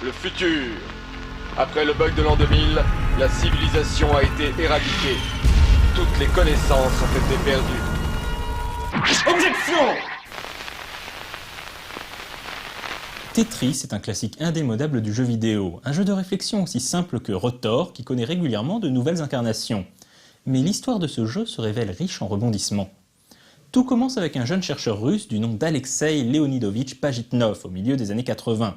le futur. Après le bug de l'an 2000, la civilisation a été éradiquée. Toutes les connaissances ont été perdues. Objection! Tetris est un classique indémodable du jeu vidéo, un jeu de réflexion aussi simple que Rotor qui connaît régulièrement de nouvelles incarnations. Mais l'histoire de ce jeu se révèle riche en rebondissements. Tout commence avec un jeune chercheur russe du nom d'Alexei Leonidovitch Pajitnov au milieu des années 80.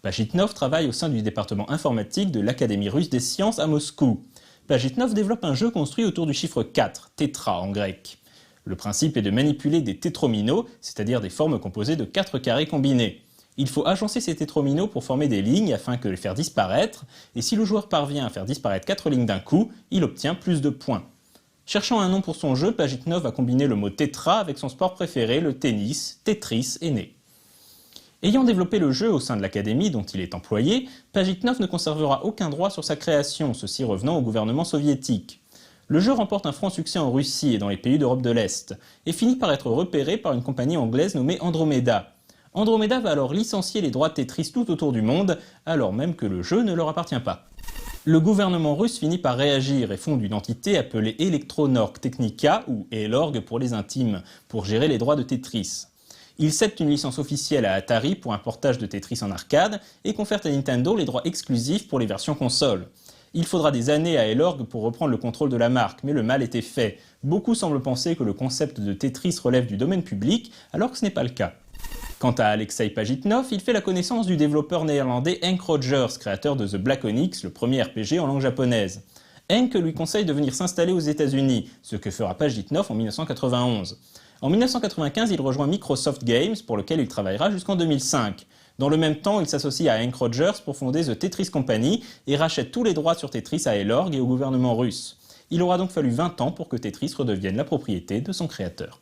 Pajitnov travaille au sein du département informatique de l'Académie russe des sciences à Moscou. Pajitnov développe un jeu construit autour du chiffre 4, tétra en grec. Le principe est de manipuler des tétrominos, c'est-à-dire des formes composées de 4 carrés combinés. Il faut agencer ces tétrominos pour former des lignes afin que les faire disparaître, et si le joueur parvient à faire disparaître 4 lignes d'un coup, il obtient plus de points. Cherchant un nom pour son jeu, Pajitnov a combiné le mot tétra avec son sport préféré, le tennis. Tetris est né. Ayant développé le jeu au sein de l'académie dont il est employé, Pajitnov ne conservera aucun droit sur sa création, ceci revenant au gouvernement soviétique. Le jeu remporte un franc succès en Russie et dans les pays d'Europe de l'Est, et finit par être repéré par une compagnie anglaise nommée Andromeda. Andromeda va alors licencier les droits de Tetris tout autour du monde, alors même que le jeu ne leur appartient pas. Le gouvernement russe finit par réagir et fonde une entité appelée Electronorg Technica, ou Elorg pour les intimes, pour gérer les droits de Tetris. Il cède une licence officielle à Atari pour un portage de Tetris en arcade et confère à Nintendo les droits exclusifs pour les versions console. Il faudra des années à Elorg pour reprendre le contrôle de la marque, mais le mal était fait. Beaucoup semblent penser que le concept de Tetris relève du domaine public, alors que ce n'est pas le cas. Quant à Alexei Pajitnov, il fait la connaissance du développeur néerlandais Henk Rogers, créateur de The Black Onyx, le premier RPG en langue japonaise. Henk lui conseille de venir s'installer aux États-Unis, ce que fera Pajitnov en 1991. En 1995, il rejoint Microsoft Games, pour lequel il travaillera jusqu'en 2005. Dans le même temps, il s'associe à Henk Rogers pour fonder The Tetris Company et rachète tous les droits sur Tetris à Elorg et au gouvernement russe. Il aura donc fallu 20 ans pour que Tetris redevienne la propriété de son créateur.